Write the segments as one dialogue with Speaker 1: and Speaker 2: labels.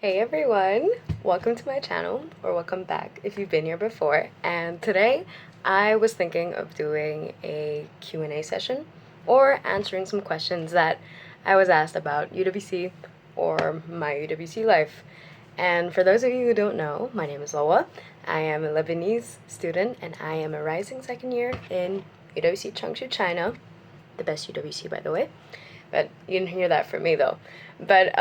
Speaker 1: Hey everyone, welcome to my channel, or welcome back if you've been here before. And today I was thinking of doing a Q&A session or answering some questions that I was asked about UWC or my UWC life. And for those of you who don't know, my name is Loa. I am a Lebanese student and I am a rising second year in UWC Changshu, China. The best UWC, by the way. But you didn't hear that from me though. But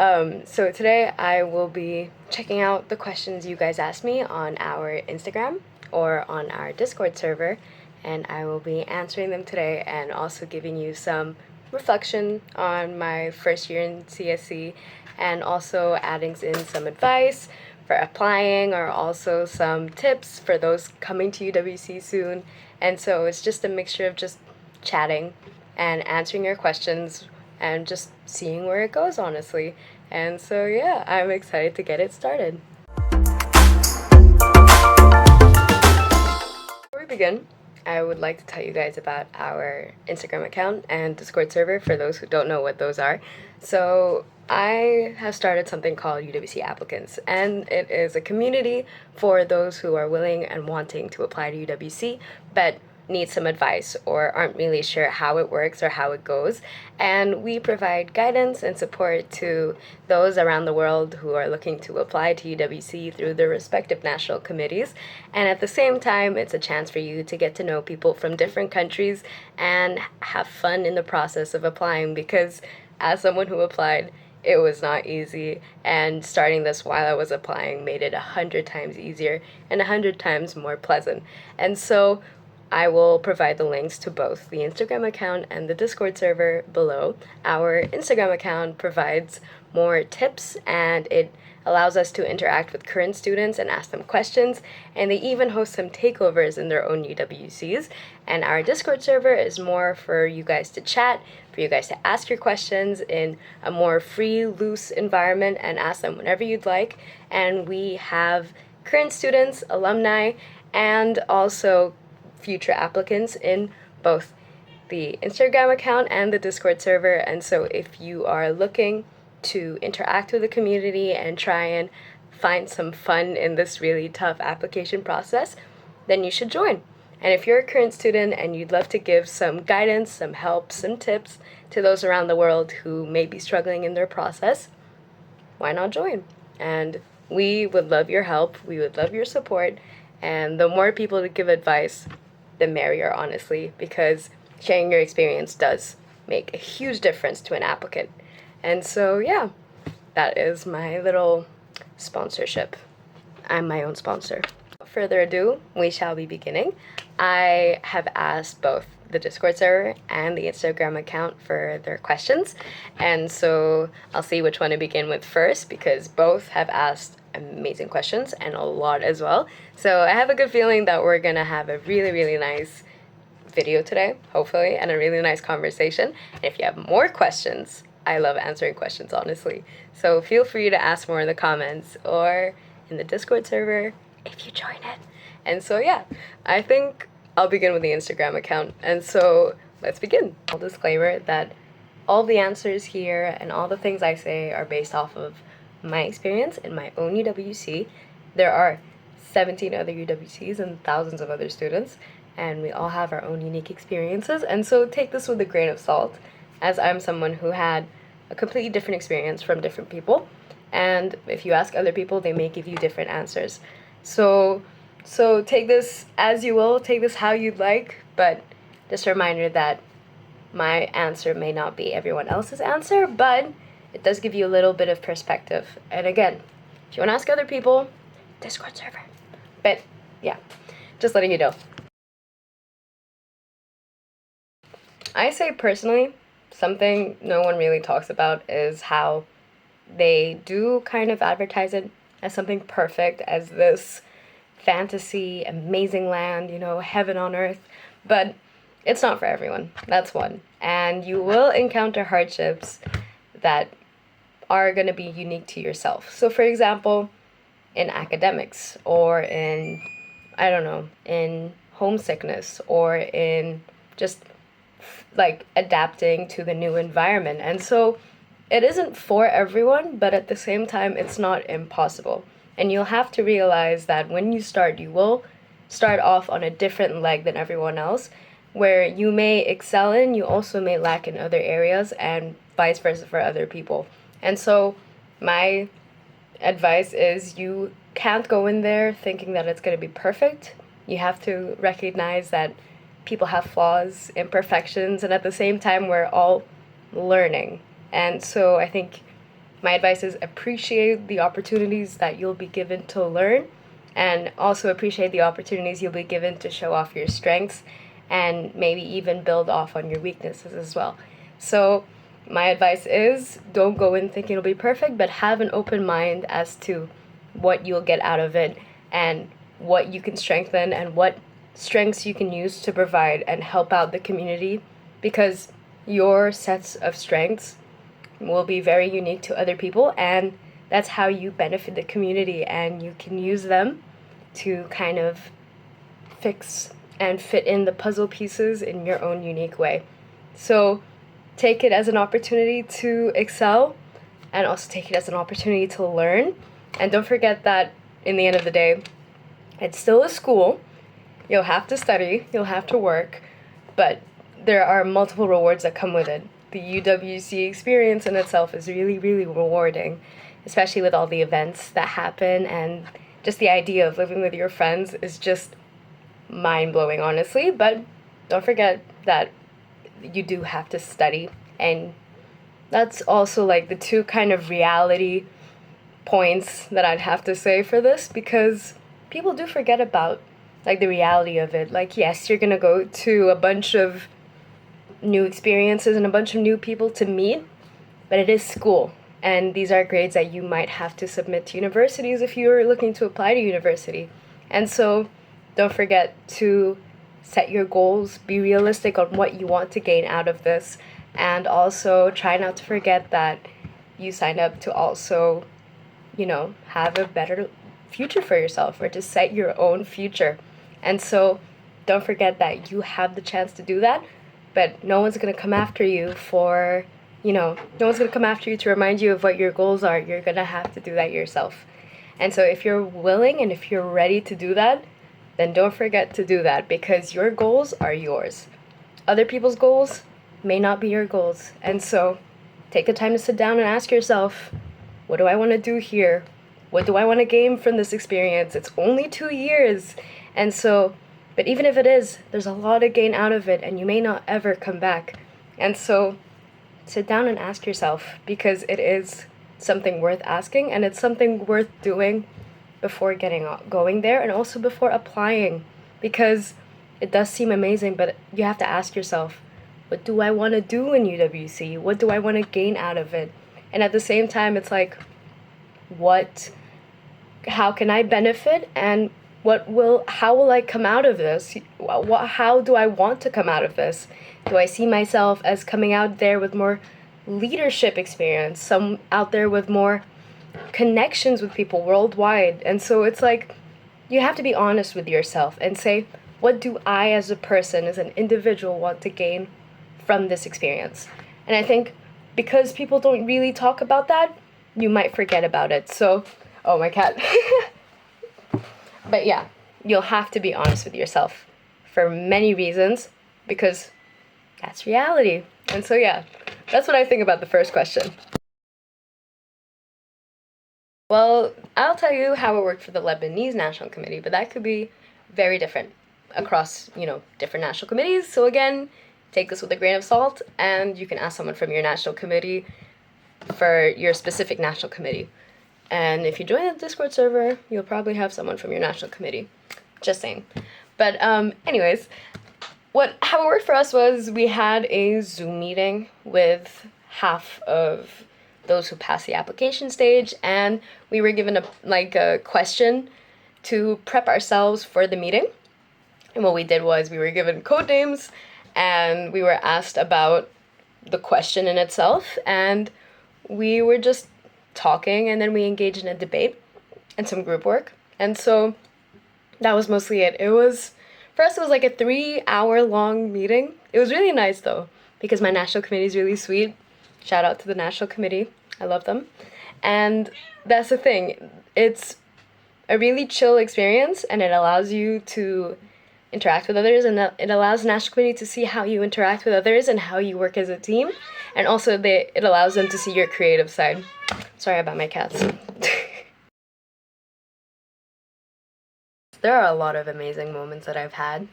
Speaker 1: so today I will be checking out the questions you guys asked me on our Instagram or on our Discord server, and I will be answering them today and also giving you some reflection on my first year in CSC and also adding in some advice for applying or also some tips for those coming to UWC soon. And so it's just a mixture of just chatting and answering your questions and just seeing where it goes, honestly. And so yeah, I'm excited to get it started. Before we begin, I would like to tell you guys about our Instagram account and Discord server for those who don't know what those are. So I have started something called UWC Applicants, and it is a community for those who are willing and wanting to apply to UWC, but need some advice or aren't really sure how it works or how it goes. And we provide guidance and support to those around the world who are looking to apply to UWC through their respective national committees. And at the same time, it's a chance for you to get to know people from different countries and have fun in the process of applying, because as someone who applied, it was not easy, and starting this while I was applying made it 100 times easier and 100 times more pleasant. And so I will provide the links to both the Instagram account and the Discord server below. Our Instagram account provides more tips and it allows us to interact with current students and ask them questions, and they even host some takeovers in their own UWCs. And our Discord server is more for you guys to chat, for you guys to ask your questions in a more free, loose environment and ask them whenever you'd like. And we have current students, alumni, and also future applicants in both the Instagram account and the Discord server. And so if you are looking to interact with the community and try and find some fun in this really tough application process, then you should join. And if you're a current student and you'd love to give some guidance, some help, some tips to those around the world who may be struggling in their process, why not join? And we would love your help, we would love your support, and the more people to give advice, the merrier, honestly, because sharing your experience does make a huge difference to an applicant. And so yeah, that is my little sponsorship. I'm my own sponsor. Without further ado, we shall be beginning. I have asked both the Discord server and the Instagram account for their questions, and so I'll see which one to begin with first, because both have asked amazing questions and a lot as well. So I have a good feeling that we're gonna have a really nice video today, hopefully, and a really nice conversation. And if you have more questions, I love answering questions, honestly. So feel free to ask more in the comments or in the Discord server if you join it. And so yeah, I think I'll begin with the Instagram account. And so let's begin. I'll disclaimer that all the answers here and all the things I say are based off of my experience in my own UWC. There are 17 other UWCs and thousands of other students, and we all have our own unique experiences. And so take this with a grain of salt, as I'm someone who had a completely different experience from different people. And if you ask other people, they may give you different answers. So take this as you will, take this how you'd like, but just a reminder that my answer may not be everyone else's answer, but it does give you a little bit of perspective. And again, if you want to ask other people, Discord server. But yeah, just letting you know. I say personally, something no one really talks about is how they do kind of advertise it as something perfect, as this fantasy, amazing land, you know, heaven on earth. But it's not for everyone. That's one. And you will encounter hardships that are going to be unique to yourself. So for example, in academics, or in, I don't know, in homesickness, or in just like adapting to the new environment. And so it isn't for everyone, but at the same time, it's not impossible. And you'll have to realize that when you start, you will start off on a different leg than everyone else, where you may excel in, you also may lack in other areas, and vice versa for other people. And so, my advice is you can't go in there thinking that it's going to be perfect. You have to recognize that people have flaws, imperfections, and at the same time, we're all learning. And so I think my advice is appreciate the opportunities that you'll be given to learn, and also appreciate the opportunities you'll be given to show off your strengths and maybe even build off on your weaknesses as well. So my advice is don't go in thinking it'll be perfect, but have an open mind as to what you'll get out of it and what you can strengthen and what strengths you can use to provide and help out the community, because your sets of strengths will be very unique to other people, and that's how you benefit the community, and you can use them to kind of fix and fit in the puzzle pieces in your own unique way. So take it as an opportunity to excel, and also take it as an opportunity to learn. And don't forget that in the end of the day, it's still a school. You'll have to study, you'll have to work, but there are multiple rewards that come with it. The UWC experience in itself is really, really rewarding, especially with all the events that happen, and just the idea of living with your friends is just mind-blowing, honestly. But don't forget that you do have to study, and that's also like the two kind of reality points that I'd have to say for this, because people do forget about like the reality of it. Like, yes, you're gonna go to a bunch of new experiences and a bunch of new people to meet, but it is school, and these are grades that you might have to submit to universities if you're looking to apply to university. And so don't forget to set your goals, be realistic on what you want to gain out of this, and also try not to forget that you signed up to also, have a better future for yourself, or to set your own future. And so don't forget that you have the chance to do that, but no one's going to come after you for, no one's going to come after you to remind you of what your goals are. You're going to have to do that yourself. And so if you're willing and if you're ready to do that, then don't forget to do that, because your goals are yours. Other people's goals may not be your goals. And so take the time to sit down and ask yourself, what do I want to do here? What do I want to gain from this experience? It's only 2 years. And so, but even if it is, there's a lot to gain out of it, and you may not ever come back. And so sit down and ask yourself, because it is something worth asking, and it's something worth doing before going there, and also before applying, because it does seem amazing, but you have to ask yourself, what do I want to do in UWC? What do I want to gain out of it? And at the same time, it's like, how can I benefit, and how will I come out of this? How do I want to come out of this? Do I see myself as coming out there with more leadership experience, some out there with more connections with people worldwide? And so it's like, you have to be honest with yourself and say, what do I as a person, as an individual, want to gain from this experience? And I think because people don't really talk about that, you might forget about it. So, oh, my cat. But yeah, you'll have to be honest with yourself for many reasons, because that's reality. And so yeah, that's what I think about the first question. Well, I'll tell you how it worked for the Lebanese National Committee, but that could be very different across, different national committees. So again, take this with a grain of salt, and you can ask someone from your national committee for your specific national committee. And if you join the Discord server, you'll probably have someone from your national committee. Just saying. But anyways, how it worked for us was we had a Zoom meeting with half of those who passed the application stage, and we were given a question to prep ourselves for the meeting. And what we did was we were given code names, and we were asked about the question in itself, and we were just talking, and then we engaged in a debate and some group work. And so that was mostly it. For us, it was like a 3-hour long meeting. It was really nice though, because my national committee is really sweet, Shout out to the National Committee. I love them. And that's the thing. It's a really chill experience, and it allows you to interact with others, and it allows the National Committee to see how you interact with others and how you work as a team. And also it allows them to see your creative side. Sorry about my cats. There are a lot of amazing moments that I've had,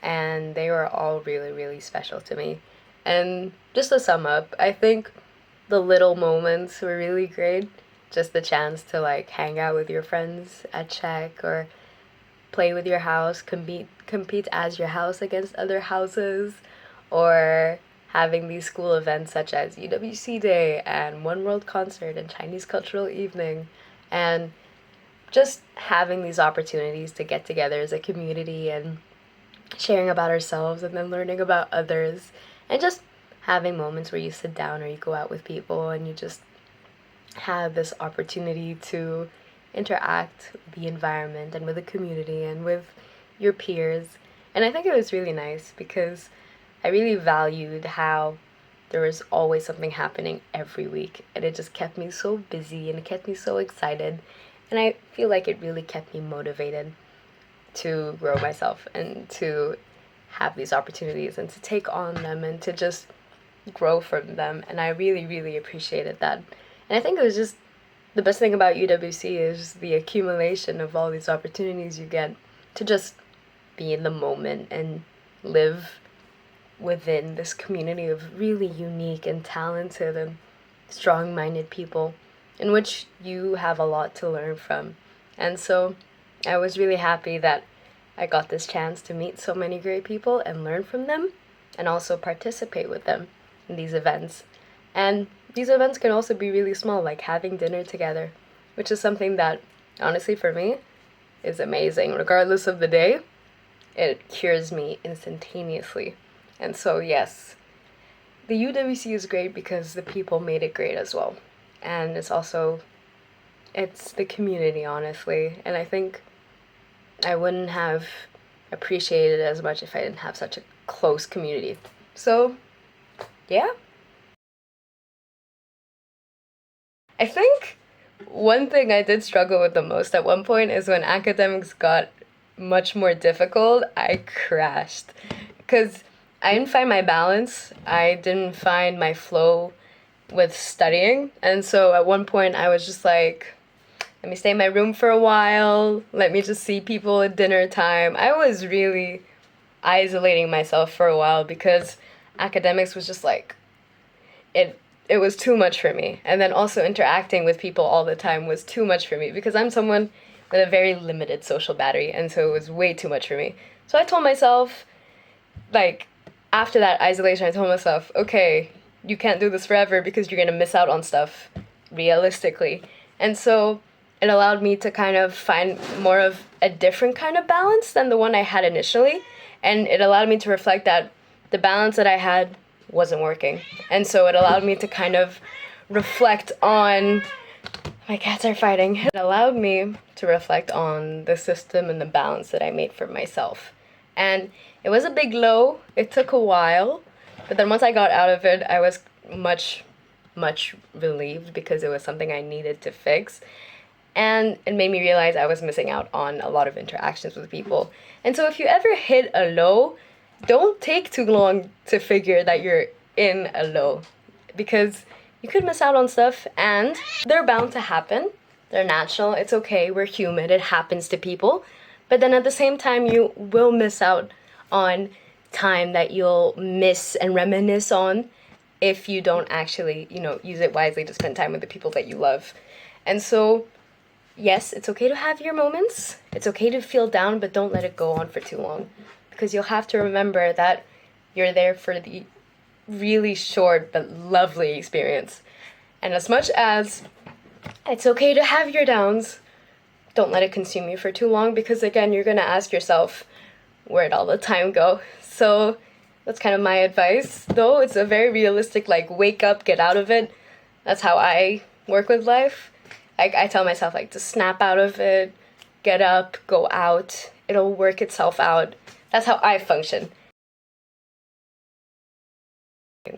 Speaker 1: and they were all really, really special to me. And just to sum up, I think the little moments were really great. Just the chance to like hang out with your friends at Czech, or play with your house, compete as your house against other houses, or having these school events such as UWC Day and One World Concert and Chinese Cultural Evening, and just having these opportunities to get together as a community and sharing about ourselves and then learning about others, and just having moments where you sit down or you go out with people and you just have this opportunity to interact with the environment and with the community and with your peers. And I think it was really nice because I really valued how there was always something happening every week, and it just kept me so busy and it kept me so excited, and I feel like it really kept me motivated to grow myself and to have these opportunities and to take on them and to just grow from them. And I really, really appreciated that. And I think it was just the best thing about UWC is the accumulation of all these opportunities you get to just be in the moment and live within this community of really unique and talented and strong-minded people in which you have a lot to learn from. And so I was really happy that I got this chance to meet so many great people and learn from them and also participate with them in these events. And these events can also be really small, like having dinner together, which is something that, honestly, for me, is amazing. Regardless of the day, it cures me instantaneously. And so, yes, the UWC is great because the people made it great as well. And it's the community, honestly. And I think I wouldn't have appreciated it as much if I didn't have such a close community. So, yeah. I think one thing I did struggle with the most at one point is when academics got much more difficult, I crashed. Because I didn't find my balance, I didn't find my flow with studying, and so at one point I was just like, let me stay in my room for a while, let me just see people at dinner time. I was really isolating myself for a while because academics was just like, it was too much for me. And then also interacting with people all the time was too much for me because I'm someone with a very limited social battery, and so it was way too much for me. So I told myself, like, after that isolation, I told myself, okay, you can't do this forever because you're gonna miss out on stuff, realistically. And so it allowed me to kind of find more of a different kind of balance than the one I had initially. And it allowed me to reflect that the balance that I had wasn't working. And so it allowed me to kind of reflect on, my cats are fighting. It allowed me to reflect on the system and the balance that I made for myself. And it was a big low. It took a while. But then once I got out of it, I was much, much relieved because it was something I needed to fix. And it made me realize I was missing out on a lot of interactions with people. And so if you ever hit a low, don't take too long to figure that you're in a low, because you could miss out on stuff, and they're bound to happen. They're natural. It's okay. We're human. It happens to people. But then at the same time, you will miss out on time that you'll miss and reminisce on if you don't actually, use it wisely to spend time with the people that you love. And so, yes, it's okay to have your moments. It's okay to feel down, but don't let it go on for too long, because you'll have to remember that you're there for the really short but lovely experience. And as much as it's okay to have your downs, don't let it consume you for too long, because again, you're going to ask yourself, where'd all the time go? So that's kind of my advice, though it's a very realistic, wake up, get out of it. That's how I work with life. I tell myself, to snap out of it, get up, go out. It'll work itself out. That's how I function.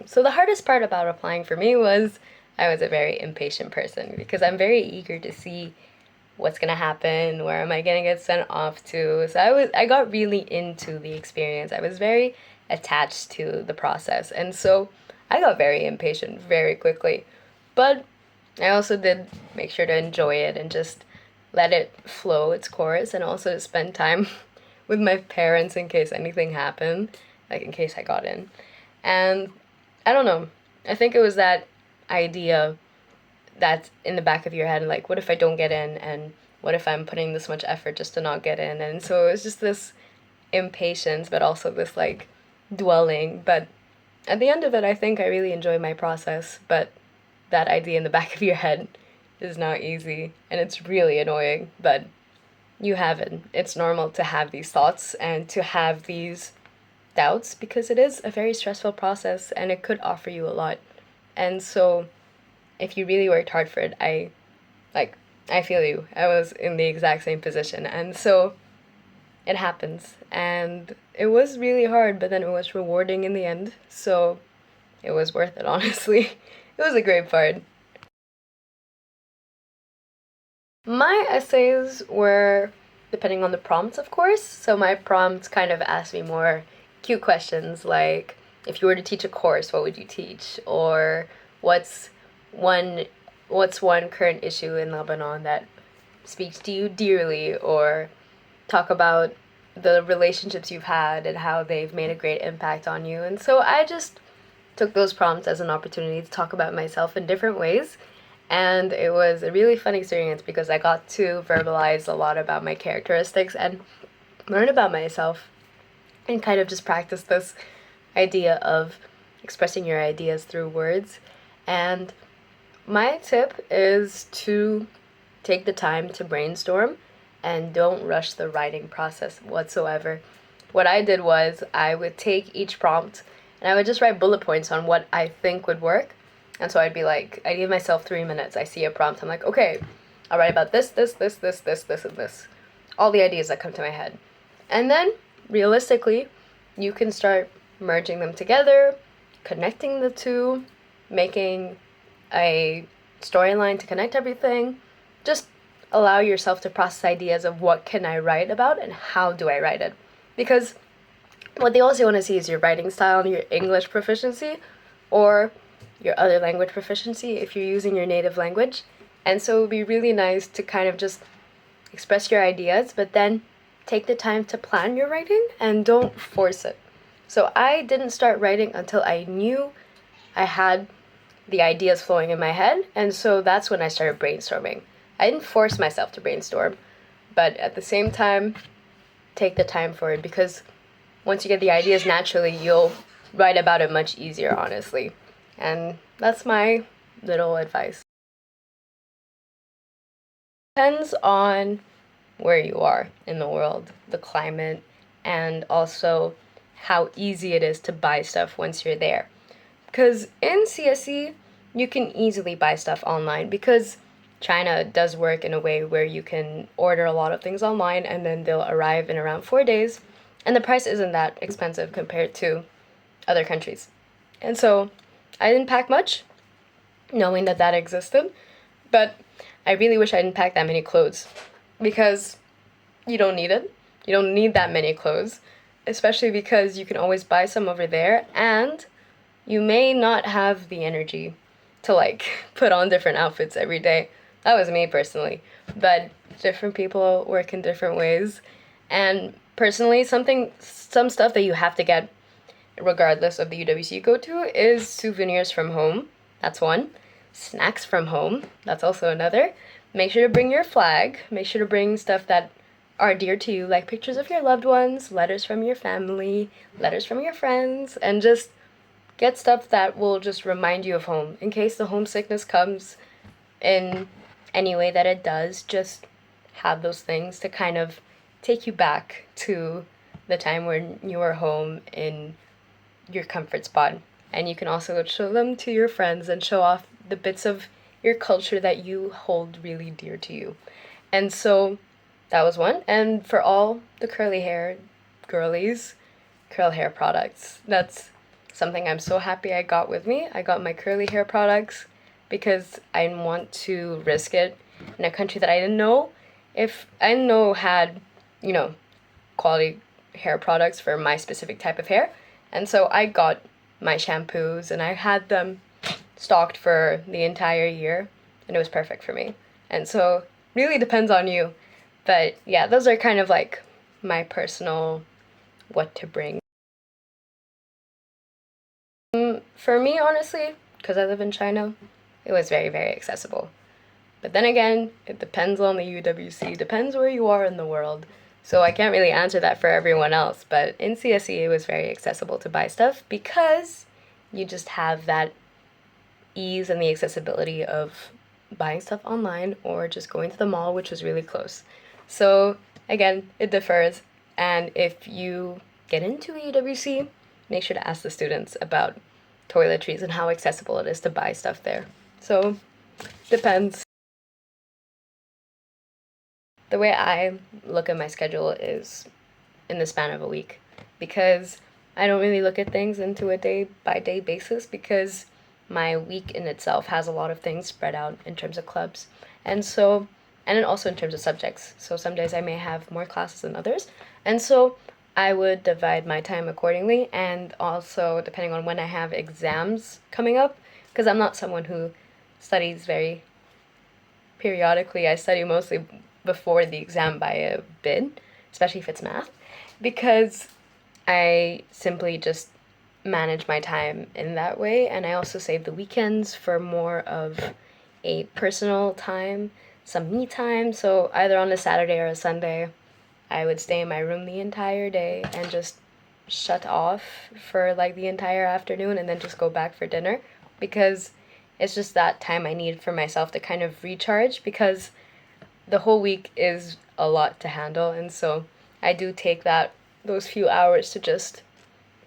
Speaker 1: So the hardest part about applying for me was I was a very impatient person because I'm very eager to see what's gonna happen, where am I gonna get sent off to. So I got really into the experience. I was very attached to the process, and so I got very impatient very quickly. But I also did make sure to enjoy it and just let it flow its course, and also spend time with my parents in case anything happened, like in case I got in. And I don't know. I think it was that idea that's in the back of your head, like, what if I don't get in, and what if I'm putting this much effort just to not get in? And so it's just this impatience, but also this like dwelling. But at the end of it, I think I really enjoy my process. But that idea in the back of your head is not easy, and it's really annoying. But you have it. It's normal to have these thoughts and to have these doubts because it is a very stressful process and it could offer you a lot. And so if you really worked hard for it, like I feel you. I was in the exact same position. And so it happens. And it was really hard, but then it was rewarding in the end. So it was worth it, honestly. It was a great part. My essays were depending on the prompts, of course. So my prompts kind of asked me more cute questions like, if you were to teach a course, what would you teach? Or what's one what's one current issue in Lebanon that speaks to you dearly? Or talk about the relationships you've had and how they've made a great impact on you. And so I just took those prompts as an opportunity to talk about myself in different ways. And it was a really fun experience because I got to verbalize a lot about my characteristics and learn about myself and kind of just practice this idea of expressing your ideas through words. And my tip is to take the time to brainstorm and don't rush the writing process whatsoever. What I did was I would take each prompt and I would just write bullet points on what I think would work. And so I'd be like, I give myself 3 minutes. I see a prompt. I'm like, okay, I'll write about this, and this. All the ideas that come to my head. And then, realistically, you can start merging them together, connecting the two, making a storyline to connect everything. Just allow yourself to process ideas of what can I write about and how do I write it. Because what they also want to see is your writing style and your English proficiency, or your other language proficiency if you're using your native language. And so it would be really nice to kind of just express your ideas, but then take the time to plan your writing and don't force it. So I didn't start writing until I knew I had the ideas flowing in my head, and so that's when I started brainstorming. I didn't force myself to brainstorm, but at the same time, take the time for it, because once you get the ideas naturally, you'll write about it much easier, honestly. And that's my little advice. Depends on where you are in the world, the climate, and also how easy it is to buy stuff once you're there. Because in CSE, you can easily buy stuff online because China does work in a way where you can order a lot of things online and then they'll arrive in around 4 days, and the price isn't that expensive compared to other countries. And so I didn't pack much, knowing that that existed, but I really wish I didn't pack that many clothes because you don't need it. You don't need that many clothes, especially because you can always buy some over there, and you may not have the energy to like put on different outfits every day. That was me personally, but different people work in different ways. And personally, some stuff that you have to get regardless of the UWC you go to is souvenirs from home. That's one. Snacks from home. That's also another. Make sure to bring your flag. Make sure to bring stuff that are dear to you, like pictures of your loved ones, letters from your family, letters from your friends, and just get stuff that will just remind you of home. In case the homesickness comes in any way that it does, just have those things to kind of take you back to the time when you were home in your comfort spot. And you can also show them to your friends and show off the bits of your culture that you hold really dear to you. And so that was one. And for all the curly hair girlies, curl hair products. That's something I'm so happy I got with me. I got my curly hair products because I didn't want to risk it in a country that I didn't know if I didn't know had, you know, quality hair products for my specific type of hair. And so I got my shampoos and I had them stocked for the entire year and it was perfect for me. And so really depends on you. But yeah, those are kind of like my personal what to bring. For me, honestly, because I live in China, it was very, very accessible. But then again, it depends on the UWC, depends where you are in the world. So I can't really answer that for everyone else, but in CSE it was very accessible to buy stuff because you just have that ease and the accessibility of buying stuff online or just going to the mall, which was really close. So again, it differs. And if you get into a UWC, make sure to ask the students about toiletries and how accessible it is to buy stuff there. So depends. The way I look at my schedule is in the span of a week because I don't really look at things into a day by day basis because my week in itself has a lot of things spread out in terms of clubs. And so, and then also in terms of subjects. So some days I may have more classes than others. And so I would divide my time accordingly and also depending on when I have exams coming up because I'm not someone who studies very periodically. I study mostly before the exam by a bit, especially if it's math, because I simply just manage my time in that way, and I also save the weekends for more of a personal time, some me time. So either on a Saturday or a Sunday, I would stay in my room the entire day and just shut off for like the entire afternoon and then just go back for dinner because it's just that time I need for myself to kind of recharge because the whole week is a lot to handle, and so I do take those few hours to just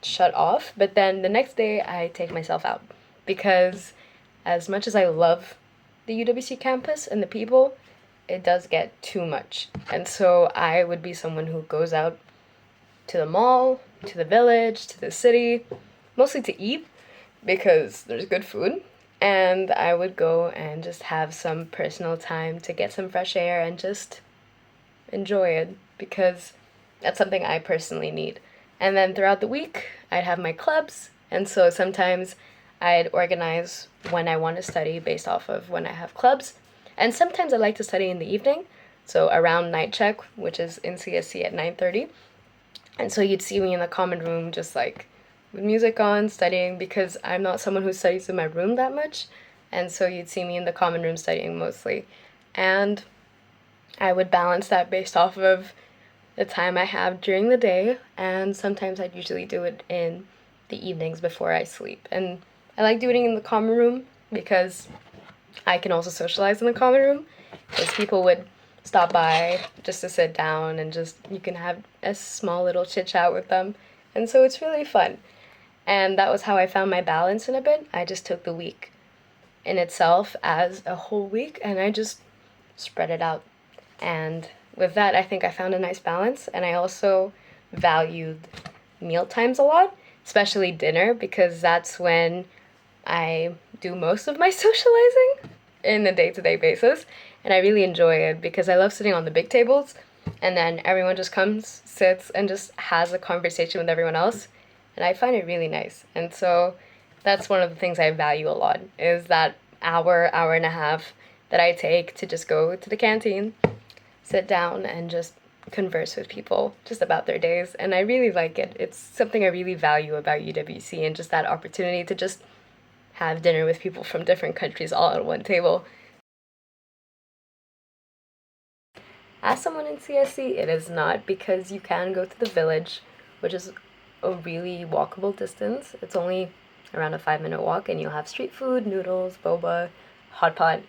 Speaker 1: shut off, but then the next day I take myself out because as much as I love the UWC campus and the people, it does get too much. And so I would be someone who goes out to the mall, to the village, to the city, mostly to eat because there's good food. And I would go and just have some personal time to get some fresh air and just enjoy it because that's something I personally need. And then throughout the week, I'd have my clubs, and so sometimes I'd organize when I want to study based off of when I have clubs. And sometimes I like to study in the evening, so around night check, which is in CSC at 9:30. And so you'd see me in the common room just like with music on, studying because I'm not someone who studies in my room that much. And so you'd see me in the common room studying mostly. And I would balance that based off of the time I have during the day, and sometimes I'd usually do it in the evenings before I sleep. And I like doing it in the common room because I can also socialize in the common room because people would stop by just to sit down and just you can have a small little chit chat with them. And so it's really fun. And that was how I found my balance in a bit. I just took the week in itself as a whole week and I just spread it out. And with that, I think I found a nice balance. And I also valued meal times a lot, especially dinner, because that's when I do most of my socializing in a day-to-day basis. And I really enjoy it because I love sitting on the big tables and then everyone just comes, sits, and just has a conversation with everyone else. And I find it really nice. And so that's one of the things I value a lot is that hour and a half that I take to just go to the canteen, sit down, and just converse with people just about their days. And I really like it. It's something I really value about UWC and just that opportunity to just have dinner with people from different countries all at one table. As someone in CSC, it is not because you can go to the village, which is a really walkable distance. It's only around a 5-minute walk and you'll have street food, noodles, boba, hot pot,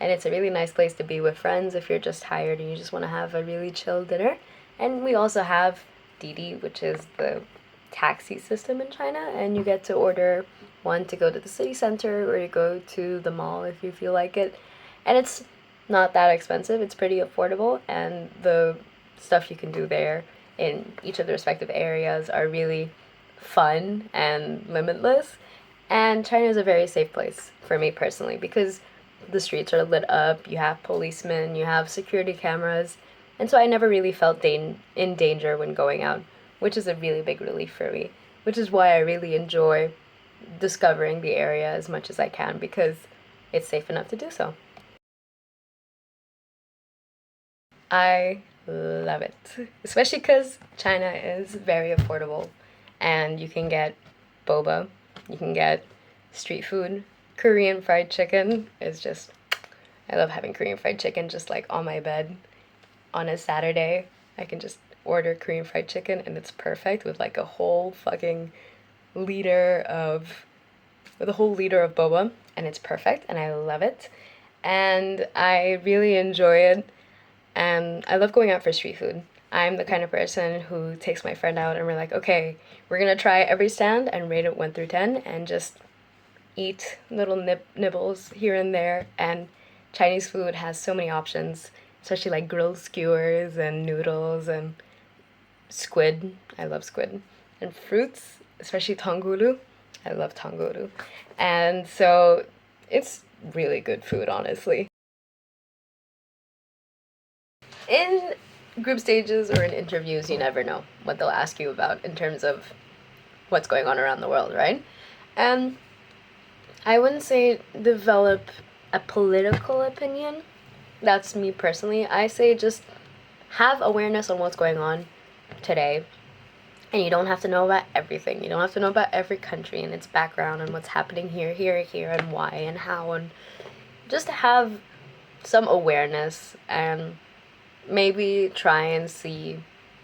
Speaker 1: and it's a really nice place to be with friends if you're just tired and you just want to have a really chill dinner. And we also have Didi, which is the taxi system in China, and you get to order one to go to the city center or you go to the mall if you feel like it. And it's not that expensive, it's pretty affordable, and the stuff you can do there in each of the respective areas are really fun and limitless. And China is a very safe place for me personally because the streets are lit up, you have policemen, you have security cameras, and so I never really felt in danger when going out, which is a really big relief for me, which is why I really enjoy discovering the area as much as I can because it's safe enough to do so. I love it, especially because China is very affordable and you can get boba, you can get street food. Korean fried chicken is just, I love having Korean fried chicken just like on my bed on a Saturday. I can just order Korean fried chicken and it's perfect with like a whole fucking liter of with a whole liter of boba, and it's perfect and I love it. And I really enjoy it, and I love going out for street food. I'm the kind of person who takes my friend out and we're like, okay, we're gonna try every stand and rate it 1 through 10 and just eat little nibbles here and there. And Chinese food has so many options, especially like grilled skewers and noodles and squid. I love squid. And fruits, especially tangulu. I love tanguru. And so it's really good food, honestly. In group stages or in interviews, you never know what they'll ask you about in terms of what's going on around the world, right? And I wouldn't say develop a political opinion. That's me personally. I say just have awareness on what's going on today. And you don't have to know about everything. You don't have to know about every country and its background and what's happening here, and why, and how, and just have some awareness and maybe try and see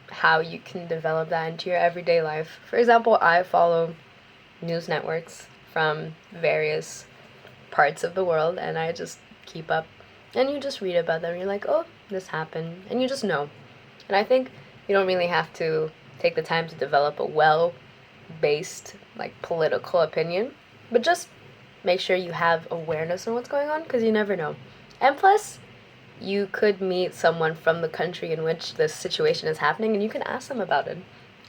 Speaker 1: how you can develop that into your everyday life. For example, I follow news networks from various parts of the world and I just keep up and you just read about them. You're like, oh, this happened, and you just know. And I think you don't really have to take the time to develop a well-based like political opinion, but just make sure you have awareness on what's going on because you never know. And plus, you could meet someone from the country in which this situation is happening and you can ask them about it.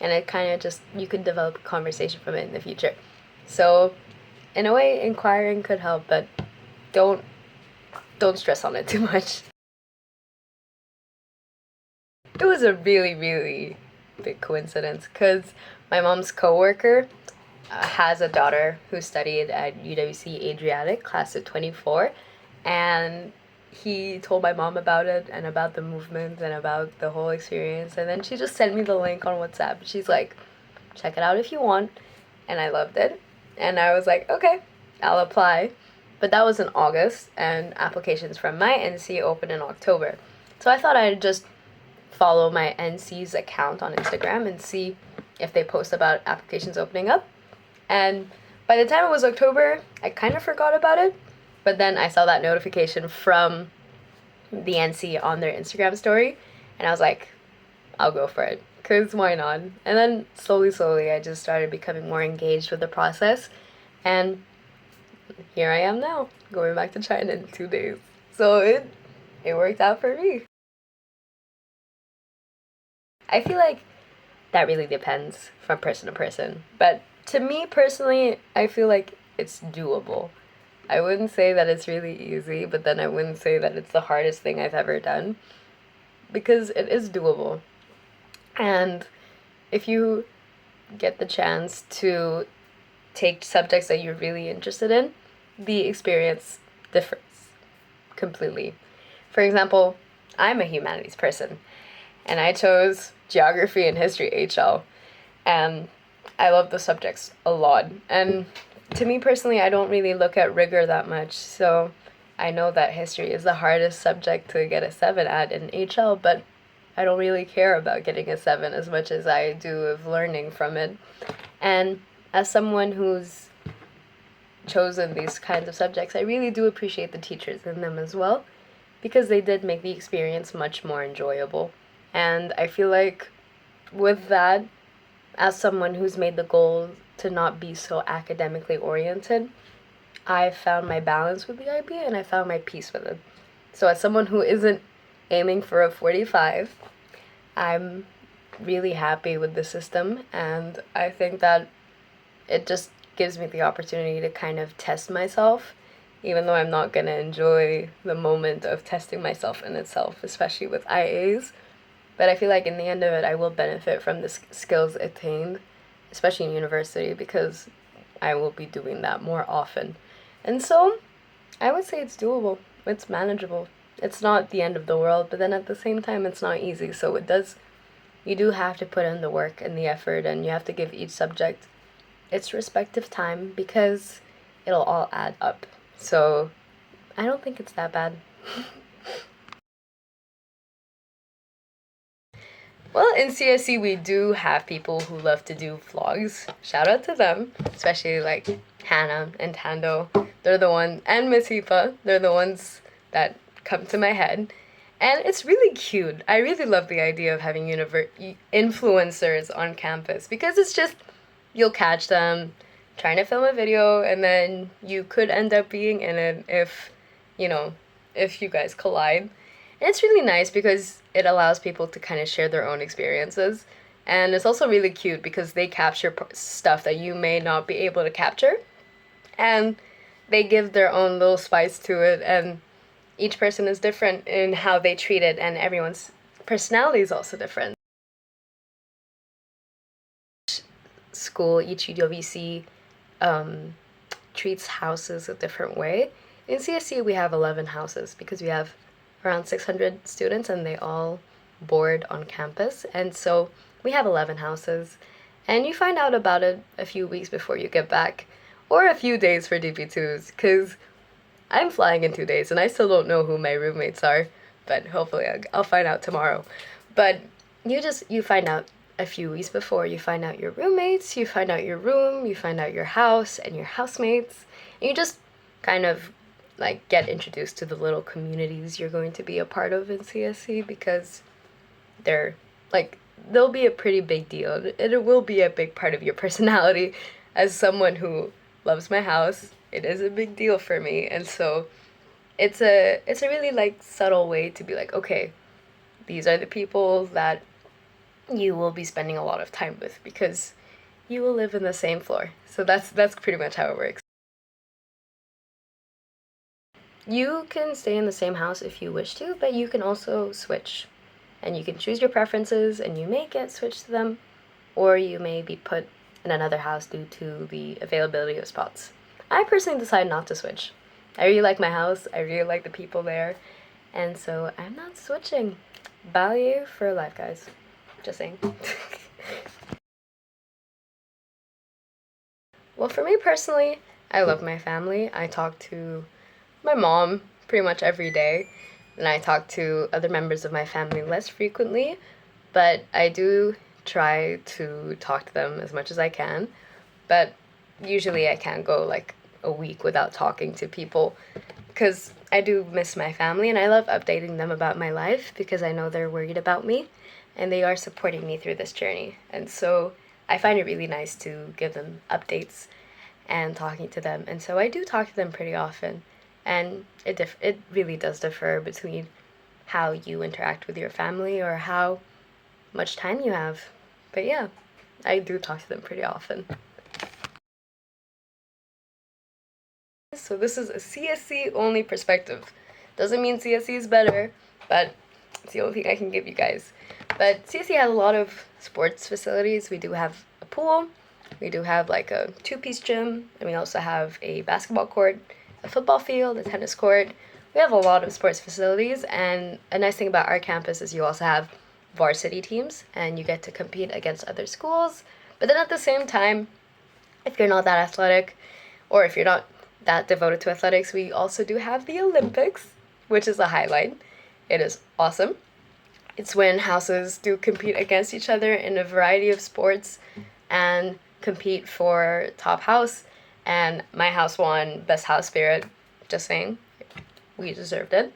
Speaker 1: And it kind of just, you can develop a conversation from it in the future. So, in a way, inquiring could help, but don't stress on it too much. It was a really, really big coincidence because my mom's coworker has a daughter who studied at UWC Adriatic, class of 24, and he told my mom about it and about the movement and about the whole experience, and then she just sent me the link on WhatsApp. She's like, check it out if you want, and I loved it, and I was like, okay, I'll apply. But that was in August, and applications from my NC open in October. So I thought I'd just follow my NC's account on Instagram and see if they post about applications opening up. And by the time it was October, I kind of forgot about it. But then I saw that notification from the NC on their Instagram story. And I was like, I'll go for it. Because why not? And then slowly, I just started becoming more engaged with the process. And here I am now, going back to China in 2 days. So it worked out for me. I feel like that really depends from person to person. But to me personally, I feel like it's doable. I wouldn't say that it's really easy, but then I wouldn't say that it's the hardest thing I've ever done. Because it is doable. And if you get the chance to take subjects that you're really interested in, the experience differs completely. For example, I'm a humanities person, and I chose geography and history HL, and I love the subjects a lot. And to me personally, I don't really look at rigor that much, so I know that history is the hardest subject to get a 7 at in HL, but I don't really care about getting a 7 as much as I do of learning from it. And as someone who's chosen these kinds of subjects, I really do appreciate the teachers in them as well, because they did make the experience much more enjoyable. And I feel like with that, as someone who's made the goal to not be so academically oriented, I found my balance with the IB and I found my peace with it. So as someone who isn't aiming for a 45, I'm really happy with the system, and I think that it just gives me the opportunity to kind of test myself, even though I'm not gonna enjoy the moment of testing myself in itself, especially with IAs. But I feel like in the end of it, I will benefit from the skills attained, especially in university, because I will be doing that more often. And so I would say it's doable, it's manageable. It's not the end of the world, but then at the same time, it's not easy. So you do have to put in the work and the effort, and you have to give each subject its respective time because it'll all add up. So I don't think it's that bad. Well, in CSC, we do have people who love to do vlogs. Shout out to them, especially like Hannah and Tando. They're the ones, and Miss Hipa, they're the ones that come to my head. And it's really cute. I really love the idea of having influencers on campus because it's just, you'll catch them trying to film a video, and then you could end up being in it if, you know, if you guys collide. And it's really nice because it allows people to kind of share their own experiences. And it's also really cute because they capture stuff that you may not be able to capture. And they give their own little spice to it. And each person is different in how they treat it. And everyone's personality is also different. School, each UWC treats houses a different way. In CSC, we have 11 houses because we have around 600 students and they all board on campus. And so we have 11 houses, and you find out about it a few weeks before you get back, or a few days for DP2s, because I'm flying in 2 days and I still don't know who my roommates are, but hopefully I'll find out tomorrow. But you find out a few weeks before. You find out your roommates, you find out your room, you find out your house and your housemates, and you just kind of like get introduced to the little communities you're going to be a part of in CSC, because they'll be a pretty big deal. It will be a big part of your personality. As someone who loves my house, it is a big deal for me, and so it's a really like subtle way to be like, okay, these are the people that you will be spending a lot of time with because you will live in the same floor. So that's pretty much how it works. You can stay in the same house if you wish to, but you can also switch. And you can choose your preferences, and you may get switched to them, or you may be put in another house due to the availability of spots. I personally decided not to switch. I really like my house, I really like the people there, and so I'm not switching. Value for life, guys. Just saying. Well, for me personally, I love my family. I talk to my mom pretty much every day, and I talk to other members of my family less frequently, but I do try to talk to them as much as I can. But usually I can't go like a week without talking to people because I do miss my family, and I love updating them about my life because I know they're worried about me and they are supporting me through this journey. And so I find it really nice to give them updates and talking to them. And so I do talk to them pretty often. And it really does differ between how you interact with your family or how much time you have. But yeah, I do talk to them pretty often. So this is a CSC only perspective. Doesn't mean CSC is better, but it's the only thing I can give you guys. But CSC has a lot of sports facilities. We do have a pool, we do have like a 2-piece gym, and we also have a basketball court, a football field, a tennis court. We have a lot of sports facilities, and a nice thing about our campus is you also have varsity teams, and you get to compete against other schools. But then at the same time, if you're not that athletic, or if you're not that devoted to athletics, we also do have the Olympics, which is a highlight. It is awesome. It's when houses do compete against each other in a variety of sports and compete for top house. And my house won Best House Spirit. Just saying, we deserved it.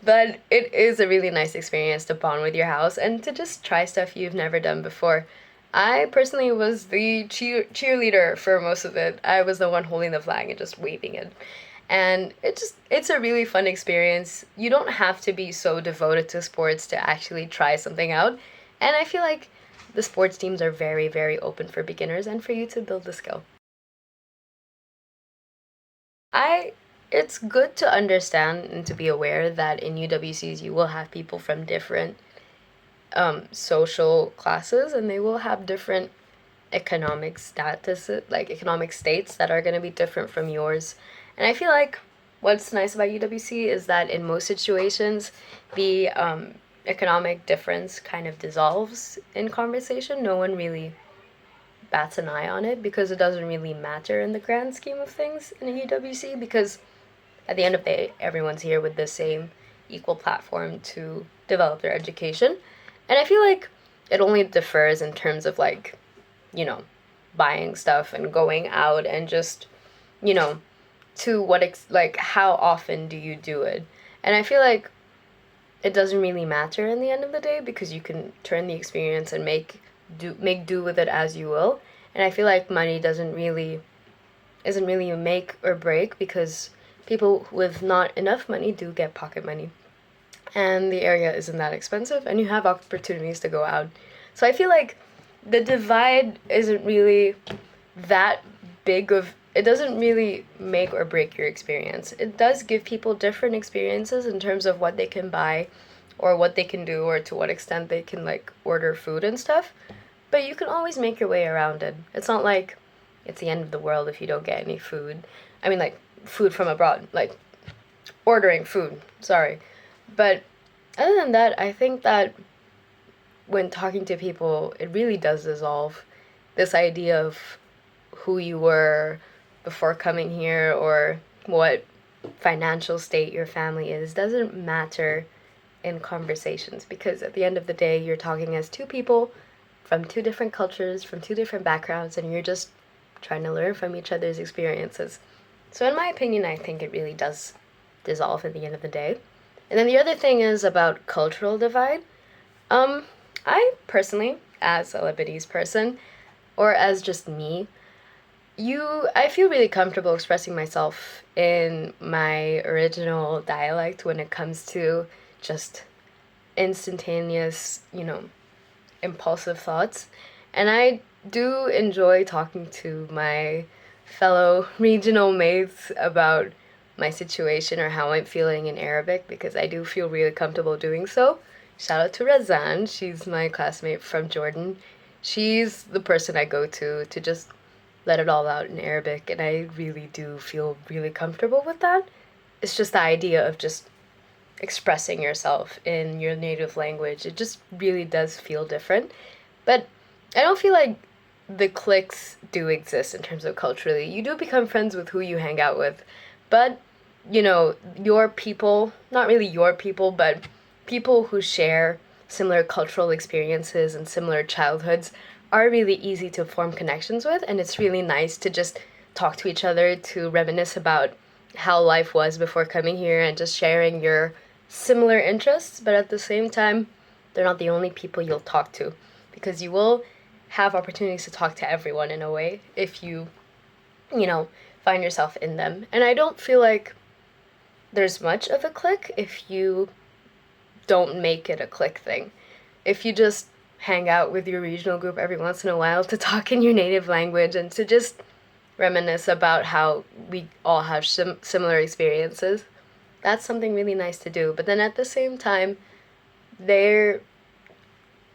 Speaker 1: But it is a really nice experience to bond with your house and to just try stuff you've never done before. I personally was the cheerleader for most of it. I was the one holding the flag and just waving it. And it's a really fun experience. You don't have to be so devoted to sports to actually try something out. And I feel like the sports teams are very, very open for beginners and for you to build the skill. I it's good to understand and to be aware that in UWCs you will have people from different social classes, and they will have different economic status, like economic states that are going to be different from yours. And I feel like what's nice about UWC is that in most situations, the economic difference kind of dissolves in conversation. No one really bats an eye on it because it doesn't really matter in the grand scheme of things in a UWC, because at the end of the day, everyone's here with the same equal platform to develop their education. And I feel like it only differs in terms of like, you know, buying stuff and going out and just, you know, to what like how often do you do it? And I feel like it doesn't really matter in the end of the day because you can turn the experience and make do with it as you will. And I feel like money doesn't really isn't really a make or break, because people with not enough money do get pocket money. And the area isn't that expensive and you have opportunities to go out. So I feel like the divide isn't really that big of it doesn't really make or break your experience. It does give people different experiences in terms of what they can buy or what they can do or to what extent they can like order food and stuff. But you can always make your way around it. It's not like it's the end of the world if you don't get any food. I mean like food from abroad, like ordering food, sorry. But other than that, I think that when talking to people, it really does dissolve this idea of who you were before coming here or what financial state your family is. Doesn't matter in conversations, because at the end of the day, you're talking as two people from two different cultures, from two different backgrounds, and you're just trying to learn from each other's experiences. So, in my opinion, I think it really does dissolve at the end of the day. And then the other thing is about cultural divide. Um, I personally, as a Lebanese person, or as just me, I feel really comfortable expressing myself in my original dialect when it comes to just instantaneous, impulsive thoughts. And I do enjoy talking to my fellow regional mates about my situation or how I'm feeling in Arabic, because I do feel really comfortable doing so. Shout out to Razan, she's my classmate from Jordan. She's the person I go to just let it all out in Arabic, and I really do feel really comfortable with that. It's just the idea of just expressing yourself in your native language. It just really does feel different. But I don't feel like the cliques do exist in terms of culturally. You do become friends with who you hang out with. But, your people, not really your people, but people who share similar cultural experiences and similar childhoods are really easy to form connections with. And it's really nice to just talk to each other, to reminisce about how life was before coming here and just sharing your similar interests. But at the same time, they're not the only people you'll talk to, because you will have opportunities to talk to everyone in a way if you find yourself in them. And I don't feel like there's much of a clique if you don't make it a clique thing. If you just hang out with your regional group every once in a while to talk in your native language and to just reminisce about how we all have similar experiences, that's something really nice to do. But then at the same time, there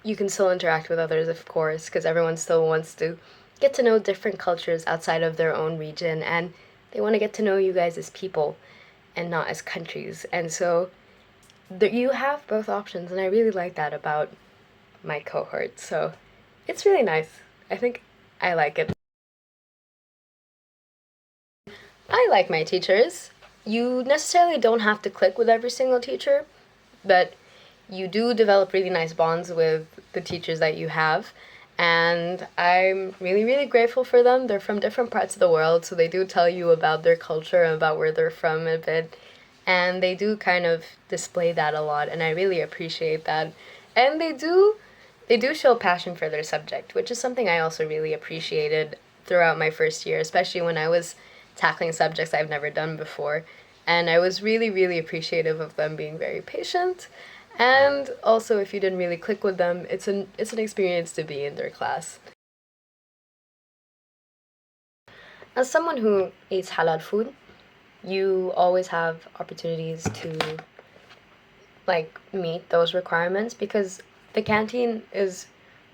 Speaker 1: you can still interact with others, of course, because everyone still wants to get to know different cultures outside of their own region, and they want to get to know you guys as people and not as countries. And so you have both options, and I really like that about my cohort. So it's really nice. I think I like it. I like my teachers. You necessarily don't have to click with every single teacher, but you do develop really nice bonds with the teachers that you have. And I'm really, really grateful for them. They're from different parts of the world, so they do tell you about their culture and about where they're from a bit. And they do kind of display that a lot, and I really appreciate that. And they do show passion for their subject, which is something I also really appreciated throughout my first year, especially when I was tackling subjects I've never done before. And I was really, really appreciative of them being very patient. And also, if you didn't really click with them, it's an experience to be in their class. As someone who eats halal food, you always have opportunities to like meet those requirements because the canteen is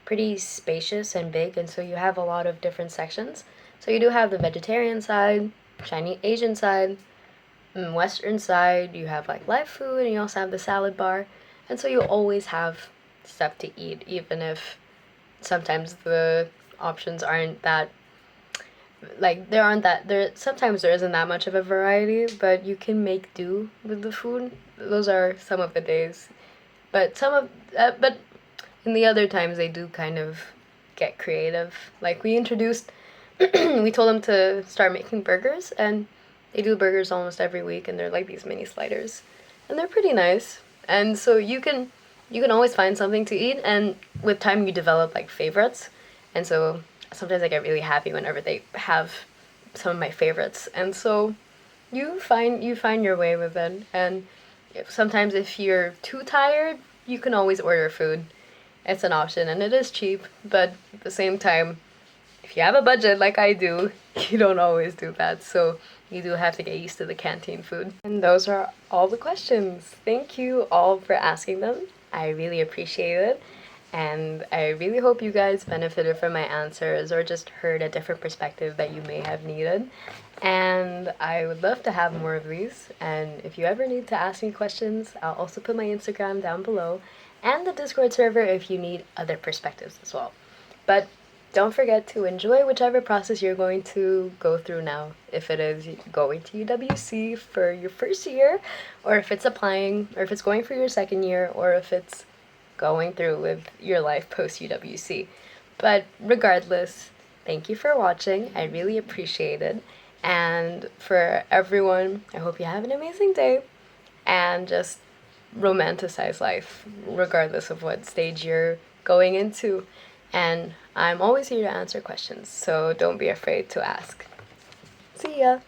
Speaker 1: pretty spacious and big, and so you have a lot of different sections. So you do have the vegetarian side, Chinese Asian side, Western side, you have like live food, and you also have the salad bar. And so you always have stuff to eat, even if sometimes the options aren't that like there sometimes there isn't that much of a variety, but you can make do with the food. Those are some of the days, but in the other times they do kind of get creative. Like we introduced we told them to start making burgers, and they do burgers almost every week, and they're like these mini sliders, and they're pretty nice. And so you can always find something to eat, and with time you develop like favorites. And so sometimes I get really happy whenever they have some of my favorites, and so you find your way with it. And sometimes if you're too tired, you can always order food. It's an option, and it is cheap, but at the same time, if you have a budget like I do, you don't always do that. So you do have to get used to the canteen food. And those are all the questions. Thank you all for asking them. I really appreciate it. And I really hope you guys benefited from my answers or just heard a different perspective that you may have needed. And I would love to have more of these. And if you ever need to ask me questions, I'll also put my Instagram down below and the Discord server if you need other perspectives as well. But don't forget to enjoy whichever process you're going to go through now. If it is going to UWC for your first year, or if it's applying, or if it's going for your second year, or if it's going through with your life post UWC. But regardless, thank you for watching. I really appreciate it. And for everyone, I hope you have an amazing day and just romanticize life, regardless of what stage you're going into. And I'm always here to answer questions, so don't be afraid to ask. See ya!